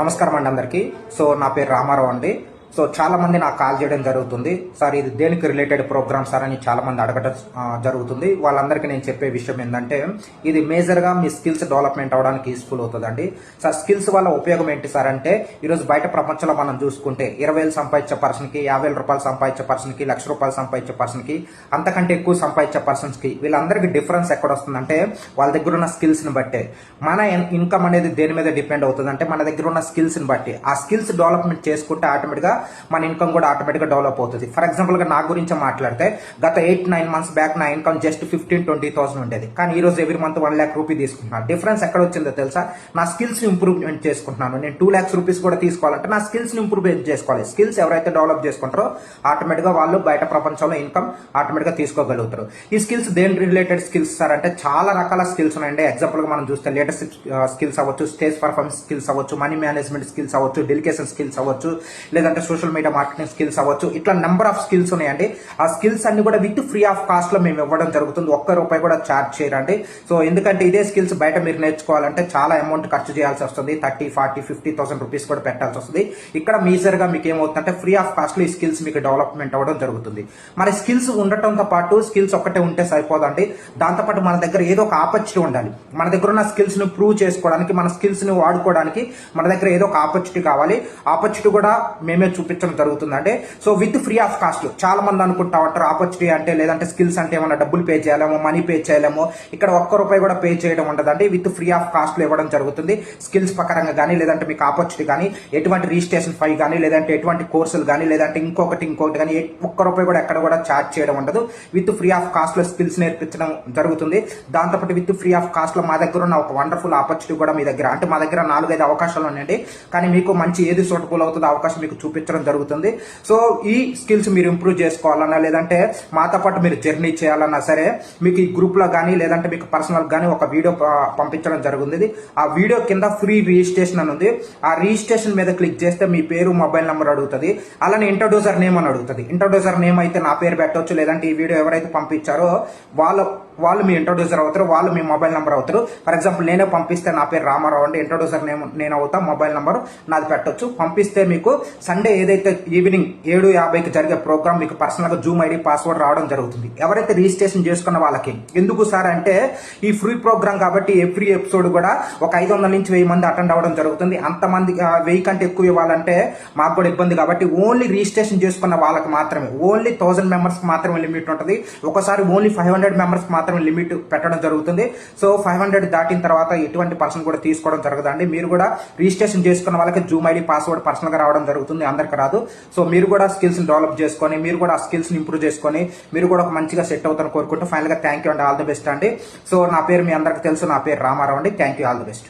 నమస్కారం అండి అందరికీ. నా పేరు రామారావు అండి. చాలా మంది నాకు కాల్ చేయడం జరుగుతుంది. సార్ ఇది దేనికి రిలేటెడ్ ప్రోగ్రామ్ సార్ అని చాలా మంది అడగడం జరుగుతుంది. వాళ్ళందరికీ నేను చెప్పే విషయం ఏంటంటే ఇది మేజర్గా మీ స్కిల్స్ డెవలప్మెంట్ అవడానికి యూస్ఫుల్ అవుతుందండి. సార్ స్కిల్స్ వల్ల ఉపయోగం ఏంటి సార్ అంటే ఈరోజు బయట ప్రపంచంలో మనం చూసుకుంటే 20,000 సంపాదించే పర్సన్కి, 50,000 రూపాయలు సంపాదించే పర్సన్కి, ₹1,00,000 సంపాదించే పర్సన్కి, అంతకంటే ఎక్కువ సంపాదించే పర్సన్స్కి వీళ్ళందరికీ డిఫరెన్స్ ఎక్కడ వస్తుందంటే వాళ్ళ దగ్గర ఉన్న స్కిల్స్ని బట్టే. మన ఇన్కమ్ అనేది దేని మీద డిపెండ్ అవుతుంది అంటే మన దగ్గర ఉన్న స్కిల్స్ని బట్టి. ఆ స్కిల్స్ డెవలప్మెంట్ చేసుకుంటే ఆటోమేటిక్గా మన ఇన్కమ్ కూడా ఆటోమేటిక్గా డెవలప్ అవుతుంది. ఫర్ ఎగ్జాంపుల్ గా నా గురించి మాట్లాడితే గత 8-9 months బ్యాక్ నా ఇన్కమ్ జస్ట్ 15,000-20,000 ఉండేది. కానీ ఈ రోజు ఎవ్రీ మంత్ ₹1,00,000 తీసుకుంటున్నాను. డిఫరెన్స్ ఎక్కడ వచ్చిందో తెలుసా? నా స్కిల్స్ ని ఇంప్రూవ్మెంట్ చేసుకుంటున్నాను. నేను ₹2,00,000 కూడా తీసుకోవాలంటే నా స్కిల్స్ ని ఇంప్రూవ్మెంట్ చేసుకోవాలి. స్కిల్స్ ఎవరైతే డెవలప్ చేసుకుంటారో ఆటోమేటిక్గా వాళ్ళు బయట ప్రపంచంలో ఇన్కమ్ ఆటోమేటిక్గా తీసుకోగలుగుతారు. ఈ స్కిల్స్ దేని రిలేటెడ్ స్కిల్స్ సార్ అంటే చాలా రకాల స్కిల్స్ ఉన్నాయండి. ఎగ్జాంపుల్ గా మనం చూస్తే లీడర్షిప్ స్కిల్స్ అవ్వచ్చు, స్టేజ్ పర్ఫార్మెన్స్ స్కిల్స్ అవ్వచ్చు, మనీ మేనేజ్మెంట్ స్కిల్స్ అవ్వచ్చు, డెలికేషన్ స్కిల్స్ అవ్వచ్చు, లేదంటే సోషల్ మీడియా మార్కెటింగ్ స్కిల్స్ అవ్వచ్చు. ఇట్లా నెంబర్ ఆఫ్ స్కిల్స్ ఉన్నాయండి. ఆ స్కిల్స్ అన్ని కూడా విత్ ఫ్రీ ఆఫ్ కాస్ట్ లో మేము ఇవ్వడం జరుగుతుంది. ₹1 కూడా ఛార్జ్ చేయరండి. ఎందుకంటే ఇదే స్కిల్స్ బయట మీరు నేర్చుకోవాలంటే చాలా అమౌంట్ ఖర్చు చేయాల్సి వస్తుంది. 30,000, 40,000, ₹50,000 కూడా పెట్టాల్సి వస్తుంది. ఇక్కడ మీజర్ గా మీకు ఏమవుతుందంటే ఫ్రీ ఆఫ్ కాస్ట్ లో ఈ స్కిల్స్ మీకు డెవలప్మెంట్ అవ్వడం జరుగుతుంది. మరి స్కిల్స్ ఉండటంతో పాటు స్కిల్స్ ఒక్కటే ఉంటే సరిపోదండి. దాంతోపాటు మన దగ్గర ఏదో ఒక ఆపర్చునిటీ ఉండాలి. మన దగ్గర ఉన్న స్కిల్స్ ని ప్రూవ్ చేసుకోవడానికి, మన స్కిల్స్ ని వాడుకోవడానికి మన దగ్గర ఏదో ఒక ఆపర్చునిటీ కావాలి. ఆపర్చునిటీ కూడా మేమే చూపించడం జరుగుతుందండి. With free of cost. చాలా మంది అనుకుంటా ఉంటారు ఆపర్చునిటీ అంటే లేదంటే స్కిల్స్ అంటే ఏమన్నా డబ్బులు పే చేయాలేమో, మనీ పే చేయలేమో. ఇక్కడ ₹1 కూడా పే చేయడం ఉండదండి. విత్ ఫ్రీ ఆఫ్ కాస్ట్ లో ఇవ్వడం జరుగుతుంది. స్కిల్స్ ప్రకారంగా కానీ లేదంటే మీకు ఆపర్చునిటీ కానీ ఎటువంటి రిజిస్ట్రేషన్ ఫై కానీ లేదంటే ఎటువంటి కోర్సులు కానీ లేదంటే ఇంకొకటి కానీ ₹1 కూడా ఎక్కడ కూడా ఛార్జ్ చేయడం ఉండదు. విత్ ఫ్రీ ఆఫ్ కాస్ట్ లో స్కిల్స్ నేర్పించడం జరుగుతుంది. దాంతోపాటు విత్ ఫ్రీ ఆఫ్ కాస్ట్ లో మా దగ్గర ఉన్న ఒక వండర్ఫుల్ ఆపర్చునిటీ కూడా మీ దగ్గర అంటే మా దగ్గర 4-5 అవకాశాలు ఉన్నాయండి. కానీ మీకు మంచి ఏది సూటబుల్ అవుతుందో అవకాశం మీకు చూపించడం జరుగుతుంది. ఈ స్కిల్స్ మీరు ఇంప్రూవ్ చేసుకోవాలన్నా లేదంటే మాతో పాటు మీరు జర్నీ చేయాలన్నా సరే మీకు ఈ గ్రూప్ లో కానీ లేదంటే మీకు పర్సనల్ కానీ ఒక వీడియో పంపించడం జరుగుతుంది. ఆ వీడియో కింద ఫ్రీ రిజిస్ట్రేషన్ అని ఉంది. ఆ రిజిస్ట్రేషన్ మీద క్లిక్ చేస్తే మీ పేరు, మొబైల్ నెంబర్ అడుగుతుంది. అలానే ఇంట్రొడ్యూసర్ నేమ్ అని అడుగుతుంది. ఇంట్రొడ్యూసర్ నేమ్ అయితే నా పేరు పెట్టవచ్చు, లేదంటే ఈ వీడియో ఎవరైతే పంపించారో వాళ్ళు మీ ఇంట్రొడ్యూసర్ అవుతారు, వాళ్ళు మీ మొబైల్ నెంబర్ అవుతారు. ఫర్ ఎగ్జాంపుల్ నేనే పంపిస్తే నా పేరు రామారావు అండి, ఇంట్రొడ్యూసర్ నేమ్ నేను అవుతా, మొబైల్ నెంబర్ నాది పెట్టొచ్చు. పంపిస్తే మీకు సండే ఏదైతే ఈవినింగ్ 7:50కి జరిగే ప్రోగ్రామ్ మీకు పర్సనల్ గా జూమ్ ఐడి పాస్వర్డ్ రావడం జరుగుతుంది. ఎవరైతే రిజిస్ట్రేషన్ చేసుకున్న వాళ్ళకి. ఎందుకు సార్ అంటే ఈ ఫ్రీ ప్రోగ్రామ్ కాబట్టి ఎవ్రీ ఎపిసోడ్ కూడా ఒక 500 నుంచి 1000 మంది అటెండ్ అవ్వడం జరుగుతుంది. అంతమంది 1000 కంటే ఎక్కువ ఇవ్వాలంటే మాకు కూడా ఇబ్బంది కాబట్టి ఓన్లీ రిజిస్ట్రేషన్ చేసుకున్న వాళ్ళకి మాత్రమే, ఓన్లీ 1000 మెంబర్స్ మాత్రమే లిమిట్ ఉంటుంది. ఒకసారి ఓన్లీ 500 మెంబర్స్ మాత్రమే లిమిట్ పెట్టడం జరుగుతుంది. 500 దాటిన తర్వాత ఎటువంటి పర్సన్ కూడా తీసుకోవడం జరగదండి. మీరు కూడా రిజిస్ట్రేషన్ చేసుకున్న వాళ్ళకి జూమ్ ఐడి పాస్వర్డ్ పర్సనల్ గా రావడం జరుగుతుంది, అందరికి రాదు. మీరు కూడా స్కిల్స్ డెవలప్ చేసుకొని మీరు కూడా ఆ స్కిల్స్ ని ఇంప్రూవ్ చేసుకొని మీరు కూడా ఒక మంచిగా సెట్ అవుతారని కోరుకుంటూ ఫైనల్ గా థ్యాంక్ యూ అండి, ఆల్ ది బెస్ట్ అండి. నా పేరు మీ అందరికి తెలుసు, నా పేరు రామారావు అండి. Thank you, all the best.